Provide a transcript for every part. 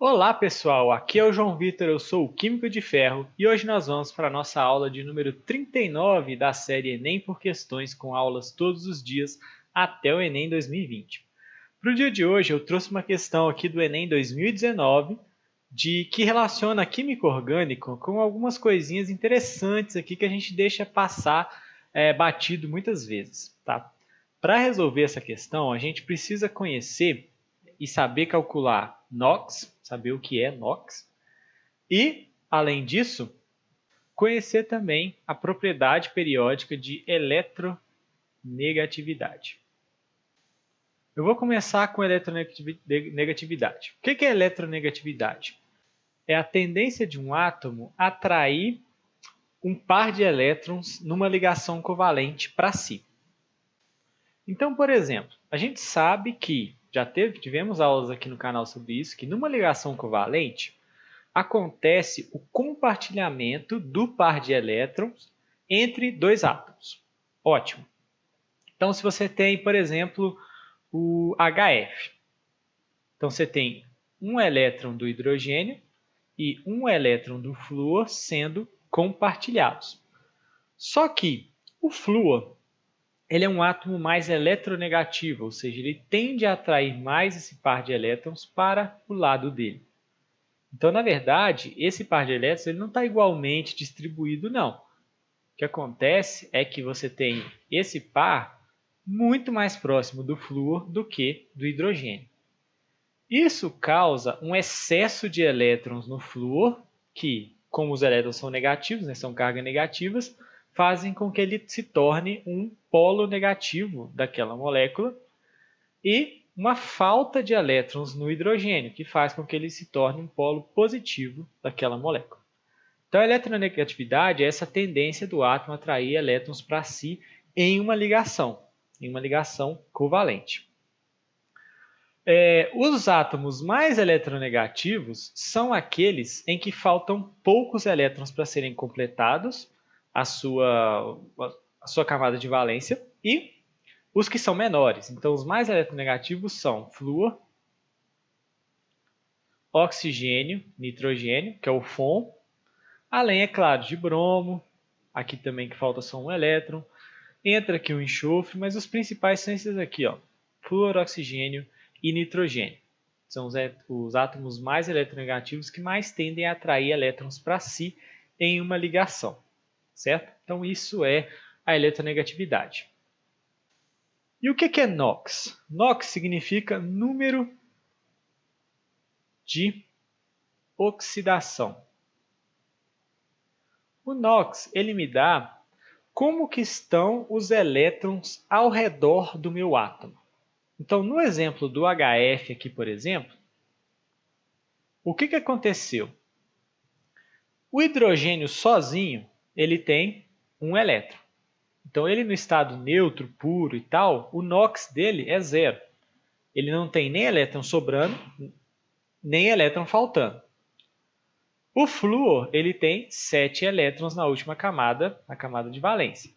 Olá pessoal, aqui é o João Vitor, eu sou o Químico de Ferro e hoje nós vamos para a nossa aula de número 39 da série Enem por Questões com aulas todos os dias até o Enem 2020. Para o dia de hoje eu trouxe uma questão aqui do Enem 2019 que relaciona a química orgânica com algumas coisinhas interessantes aqui que a gente deixa passar batido muitas vezes, tá? Para resolver essa questão a gente precisa conhecer e saber calcular NOx, saber o que é NOx, e, além disso, conhecer também a propriedade periódica de eletronegatividade. Eu vou começar com eletronegatividade. O que é eletronegatividade? É a tendência de um átomo a atrair um par de elétrons numa ligação covalente para si. Então, por exemplo, a gente sabe que tivemos aulas aqui no canal sobre isso, que numa ligação covalente acontece o compartilhamento do par de elétrons entre dois átomos. Ótimo. Então, se você tem, por exemplo, o HF, então você tem um elétron do hidrogênio e um elétron do flúor sendo compartilhados. Só que o flúor ele é um átomo mais eletronegativo, ou seja, ele tende a atrair mais esse par de elétrons para o lado dele. Então, na verdade, esse par de elétrons ele não está igualmente distribuído, não. O que acontece é que você tem esse par muito mais próximo do flúor do que do hidrogênio. Isso causa um excesso de elétrons no flúor, que, como os elétrons são negativos, são cargas negativas, fazem com que ele se torne um polo negativo daquela molécula e uma falta de elétrons no hidrogênio, que faz com que ele se torne um polo positivo daquela molécula. Então, a eletronegatividade é essa tendência do átomo a atrair elétrons para si em uma ligação covalente. Os átomos mais eletronegativos são aqueles em que faltam poucos elétrons para serem completados a sua camada de valência e os que são menores. Então, os mais eletronegativos são flúor, oxigênio, nitrogênio, que é o FON, além, é claro, de bromo, aqui também que falta só um elétron, entra aqui o enxofre, mas os principais são esses aqui, ó, flúor, oxigênio e nitrogênio. São os átomos mais eletronegativos que mais tendem a atrair elétrons para si em uma ligação, certo? Então, isso é a eletronegatividade. E o que é NOx? NOx significa número de oxidação. O NOx ele me dá como que estão os elétrons ao redor do meu átomo. Então, no exemplo do HF aqui, por exemplo, o que aconteceu? O hidrogênio sozinho, ele tem um elétron. Então, ele no estado neutro, puro e tal, o NOx dele é zero. Ele não tem nem elétron sobrando, nem elétron faltando. O flúor, ele tem 7 elétrons na última camada, a camada de valência.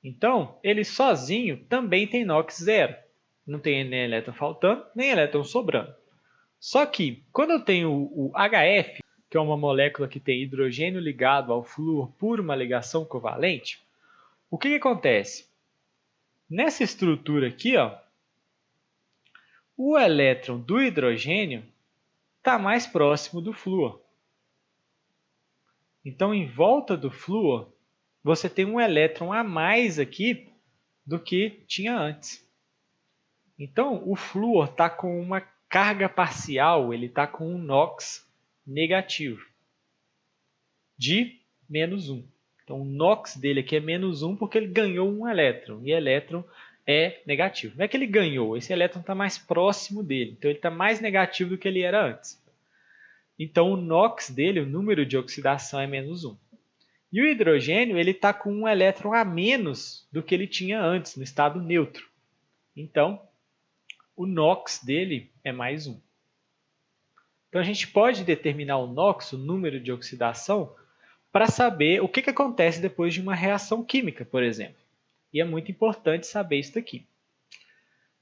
Então, ele sozinho também tem NOx zero. Não tem nem elétron faltando, nem elétron sobrando. Só que, quando eu tenho o HF, que é uma molécula que tem hidrogênio ligado ao flúor por uma ligação covalente, o que acontece? Nessa estrutura aqui, ó, o elétron do hidrogênio está mais próximo do flúor. Então, em volta do flúor, você tem um elétron a mais aqui do que tinha antes. Então, o flúor está com uma carga parcial, ele está com um NOx negativo, de -1. Então, o NOx dele aqui é -1 porque ele ganhou um elétron, e elétron é negativo. Não é que ele ganhou, esse elétron está mais próximo dele, então ele está mais negativo do que ele era antes. Então, o NOx dele, o número de oxidação é -1. E o hidrogênio ele está com um elétron a menos do que ele tinha antes, no estado neutro. Então, o NOx dele é mais 1. Então, a gente pode determinar o NOx, o número de oxidação, para saber o que acontece depois de uma reação química, por exemplo. E é muito importante saber isso aqui.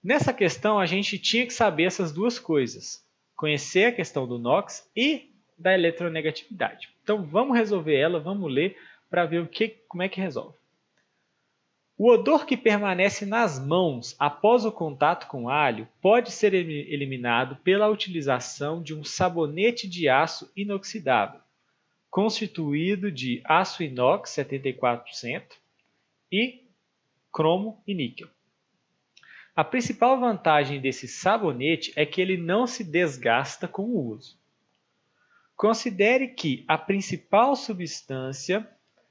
Nessa questão, a gente tinha que saber essas duas coisas. conhecer a questão do NOx e da eletronegatividade. Então vamos resolver ela, vamos ler para ver como é que resolve. O odor que permanece nas mãos após o contato com alho pode ser eliminado pela utilização de um sabonete de aço inoxidável, constituído de aço inox 74% e cromo e níquel. A principal vantagem desse sabonete é que ele não se desgasta com o uso. Considere que a principal substância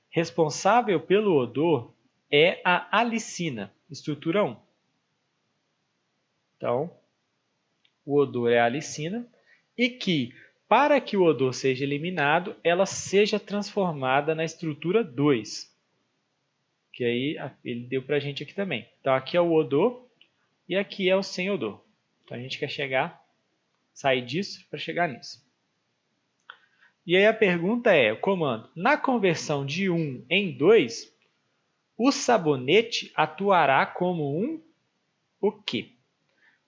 responsável pelo odor é a alicina, estrutura 1. Então, o odor é a alicina e que, para que o odor seja eliminado, ela seja transformada na estrutura 2. Que aí ele deu para a gente aqui também. Então, aqui é o odor e aqui é o sem odor. Então, a gente quer sair disso para chegar nisso. E aí a pergunta é, o comando, na conversão de 1 em 2, o sabonete atuará como o quê?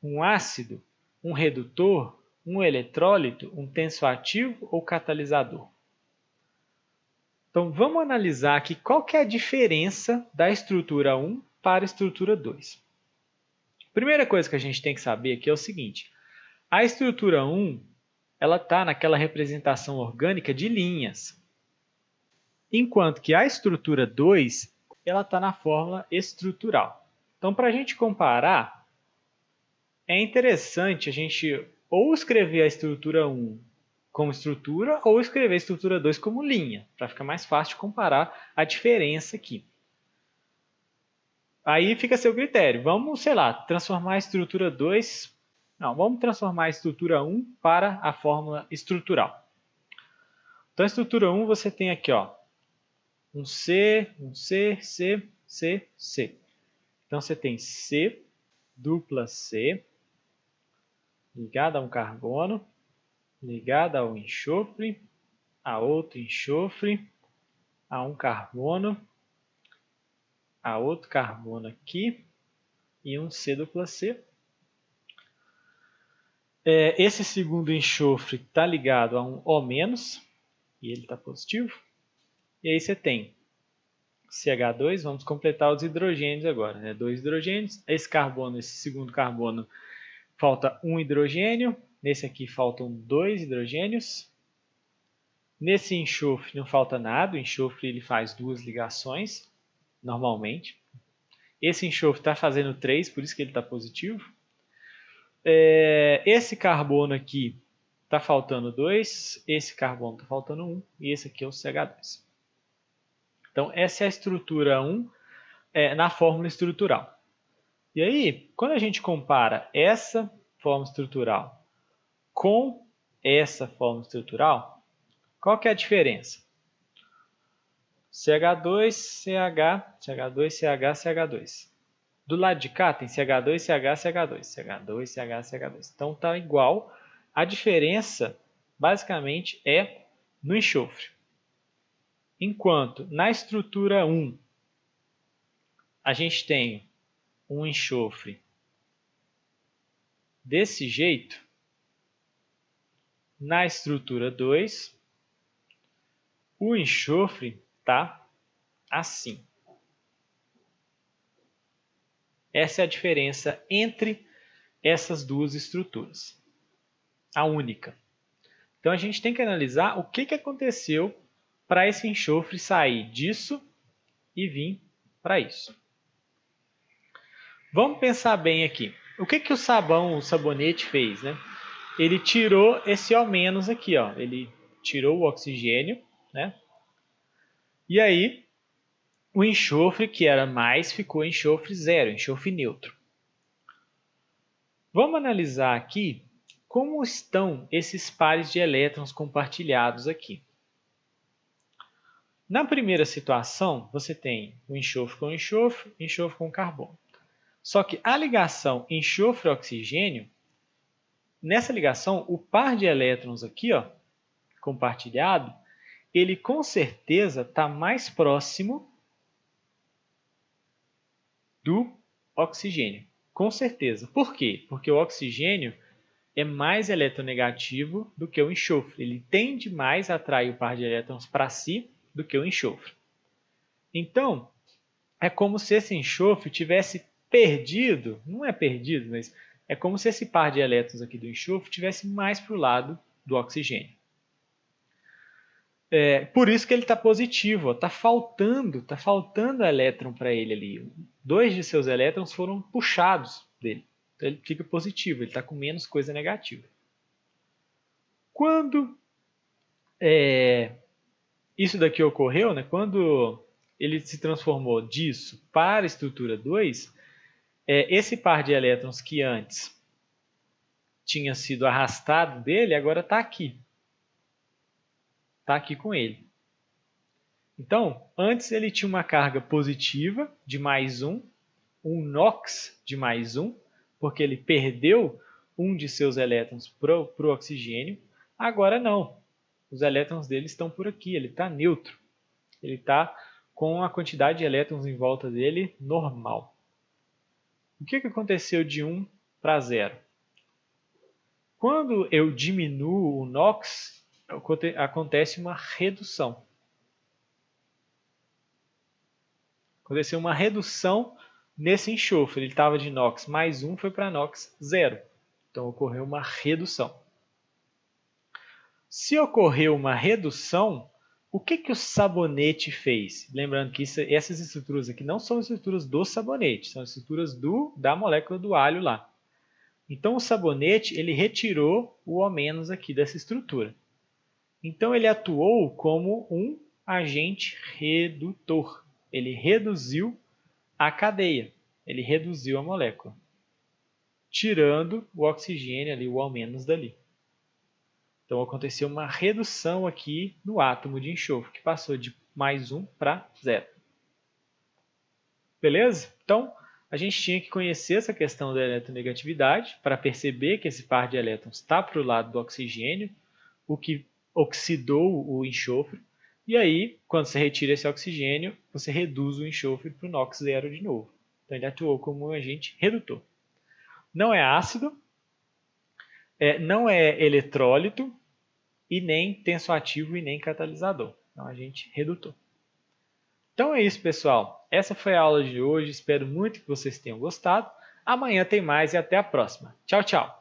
Um ácido, um redutor, um eletrólito, um tensoativo ou catalisador? Então vamos analisar aqui qual que é a diferença da estrutura 1 para a estrutura 2. Primeira coisa que a gente tem que saber aqui é o seguinte, a estrutura 1 ela está naquela representação orgânica de linhas, enquanto que a estrutura 2 ela está na fórmula estrutural. Então, para a gente comparar, é interessante a gente ou escrever a estrutura 1 como estrutura ou escrever a estrutura 2 como linha, para ficar mais fácil de comparar a diferença aqui. Aí fica a seu critério. Vamos, sei lá, transformar a estrutura 2... Não, vamos transformar a estrutura 1 para a fórmula estrutural. Então, a estrutura 1 você tem aqui, ó, um C, C, C, C. Então, você tem C, dupla C, ligada a um carbono, ligada ao enxofre, a outro enxofre, a um carbono, a outro carbono aqui e um C dupla C. Esse segundo enxofre está ligado a um O-, e ele está positivo. E aí você tem CH2, vamos completar os hidrogênios agora, né? 2 hidrogênios. Esse segundo carbono, falta um hidrogênio. Nesse aqui faltam 2 hidrogênios. Nesse enxofre não falta nada, o enxofre ele faz 2 ligações, normalmente. Esse enxofre está fazendo 3, por isso que ele está positivo. Esse carbono aqui está faltando 2, esse carbono está faltando 1 e esse aqui é o CH2. Então, essa é a estrutura 1 na fórmula estrutural. E aí, quando a gente compara essa fórmula estrutural com essa fórmula estrutural, qual que é a diferença? CH2, CH, CH2, CH, CH2. Do lado de cá tem CH2, CH, CH2, CH2, CH, CH2. Então está igual. A diferença basicamente é no enxofre. Enquanto na estrutura 1 a gente tem um enxofre desse jeito, na estrutura 2 o enxofre está assim. Essa é a diferença entre essas duas estruturas. A única. Então, a gente tem que analisar o que aconteceu para esse enxofre sair disso e vir para isso. Vamos pensar bem aqui. O que o sabonete fez, né? Ele tirou esse O- aqui, ó. Ele tirou o oxigênio, né? E aí, o enxofre que era mais ficou enxofre zero, enxofre neutro. Vamos analisar aqui como estão esses pares de elétrons compartilhados aqui. Na primeira situação, você tem o enxofre com enxofre, enxofre com carbono. Só que a ligação enxofre-oxigênio, nessa ligação, o par de elétrons aqui, ó, compartilhado, ele com certeza está mais próximo do oxigênio. Com certeza. Por quê? Porque o oxigênio é mais eletronegativo do que o enxofre. Ele tende mais a atrair o par de elétrons para si do que o enxofre. Então, é como se esse enxofre tivesse perdido, não é perdido, mas é como se esse par de elétrons aqui do enxofre tivesse mais para o lado do oxigênio. Por isso que ele está positivo, está faltando elétron para ele ali. 2 de seus elétrons foram puxados dele. Então ele fica positivo, ele está com menos coisa negativa. Quando isso daqui ocorreu, né, quando ele se transformou disso para a estrutura 2, esse par de elétrons que antes tinha sido arrastado dele, agora está aqui. Está aqui com ele. Então, antes ele tinha uma carga positiva de mais 1, um NOx de mais 1, porque ele perdeu um de seus elétrons para o oxigênio. Agora não. Os elétrons dele estão por aqui, ele está neutro. Ele está com a quantidade de elétrons em volta dele normal. O que aconteceu de 1 para 0? Quando eu diminuo o NOx, acontece uma redução. Aconteceu uma redução nesse enxofre. Ele estava de NOx mais 1, foi para NOx 0. Então ocorreu uma redução. Se ocorreu uma redução, o que o sabonete fez? Lembrando que essas estruturas aqui não são estruturas do sabonete, são estruturas da molécula do alho lá. Então o sabonete ele retirou o O- aqui dessa estrutura. Então ele atuou como um agente redutor. Ele reduziu a cadeia, ele reduziu a molécula, tirando o oxigênio ali, o O- dali. Então aconteceu uma redução aqui no átomo de enxofre, que passou de mais 1 para 0. Beleza? Então a gente tinha que conhecer essa questão da eletronegatividade para perceber que esse par de elétrons está para o lado do oxigênio, o que oxidou o enxofre. E aí, quando você retira esse oxigênio, você reduz o enxofre para o NOx 0 de novo. Então ele atuou como um agente redutor. Não é ácido, não é eletrólito e nem tensoativo e nem catalisador. É um agente redutor. Então é isso, pessoal. Essa foi a aula de hoje. Espero muito que vocês tenham gostado. Amanhã tem mais e até a próxima. Tchau, tchau.